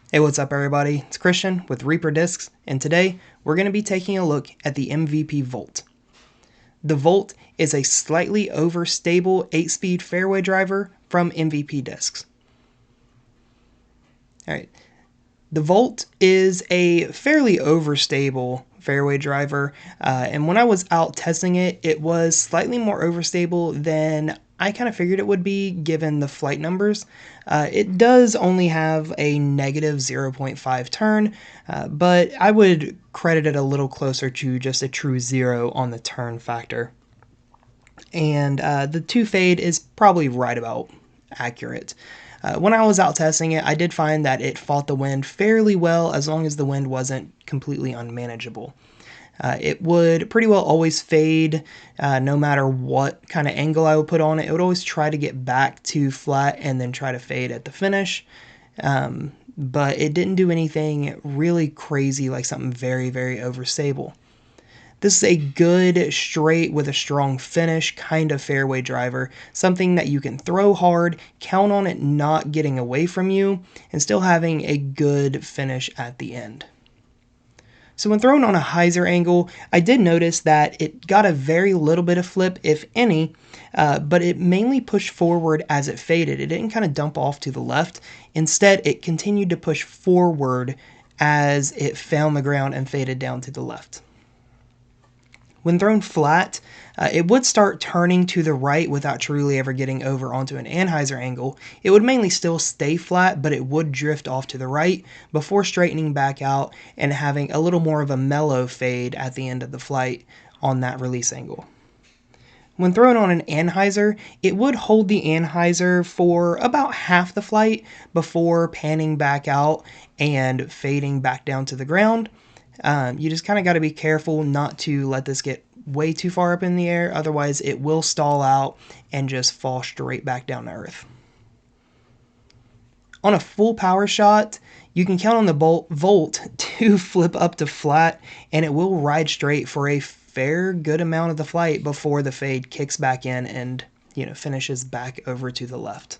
Hey, what's up everybody? It's Christian with Reaper Discs, and today we're going to be taking a look at the MVP Volt. The Volt is a slightly overstable 8-speed fairway driver from MVP Discs. Alright, the Volt is a fairly overstable fairway driver, and when I was out testing it, it was slightly more overstable than I kind of figured it would be given the flight numbers. It does only have a negative 0.5 turn, but I would credit it a little closer to just a true 0 on the turn factor. And the 2 fade is probably right about accurate. When I was out testing it, I did find that it fought the wind fairly well as long as the wind wasn't completely unmanageable. It would pretty well always fade no matter what kind of angle I would put on it. It would always try to get back to flat and then try to fade at the finish. But it didn't do anything really crazy like something very, very overstable. This is a good, straight with a strong finish kind of fairway driver, something that you can throw hard, count on it not getting away from you, and still having a good finish at the end. So when thrown on a hyzer angle, I did notice that it got a very little bit of flip, if any, but it mainly pushed forward as it faded. It didn't kind of dump off to the left. Instead, it continued to push forward as it found the ground and faded down to the left. When thrown flat, it would start turning to the right without truly ever getting over onto an anhyzer angle. It would mainly still stay flat, but it would drift off to the right before straightening back out and having a little more of a mellow fade at the end of the flight on that release angle. When thrown on an anhyzer, it would hold the anhyzer for about half the flight before panning back out and fading back down to the ground. You just kind of got to be careful not to let this get way too far up in the air, otherwise it will stall out and just fall straight back down to earth. On a full power shot, you can count on the Volt to flip up to flat, and it will ride straight for a fair good amount of the flight before the fade kicks back in and finishes back over to the left.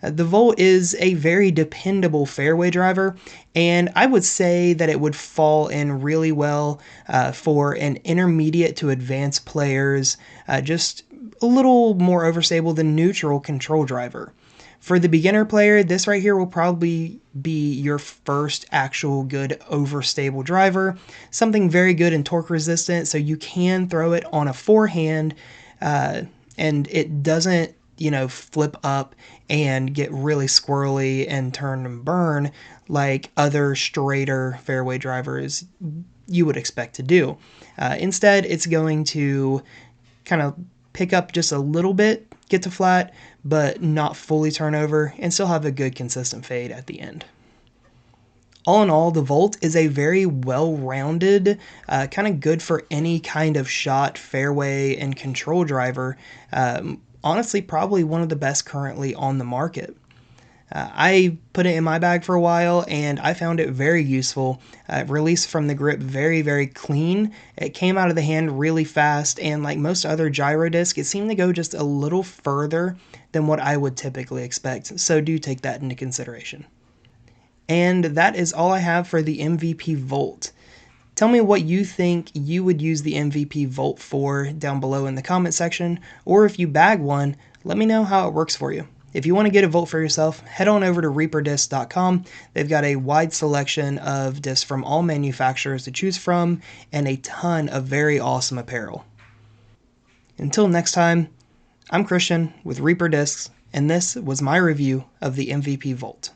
The Volt is a very dependable fairway driver, and I would say that it would fall in really well for an intermediate to advanced players, just a little more overstable than neutral control driver. For the beginner player, this right here will probably be your first actual good overstable driver, something very good and torque resistant, so you can throw it on a forehand and it doesn't flip up and get really squirrely and turn and burn like other straighter fairway drivers you would expect to do. Instead, it's going to kind of pick up just a little bit, get to flat, but not fully turn over, and still have a good consistent fade at the end. All in all, the Volt is a very well-rounded, kind of good for any kind of shot, fairway, and control driver. Honestly, probably one of the best currently on the market. I put it in my bag for a while and I found it very useful. Released from the grip very, very clean. It came out of the hand really fast, and like most other gyro discs, it seemed to go just a little further than what I would typically expect. So do take that into consideration. And that is all I have for the MVP Volt. Tell me what you think you would use the MVP Volt for down below in the comment section, or if you bag one, let me know how it works for you. If you want to get a Volt for yourself, head on over to reaperdiscs.com. They've got a wide selection of discs from all manufacturers to choose from, and a ton of very awesome apparel. Until next time, I'm Christian with Reaper Discs, and this was my review of the MVP Volt.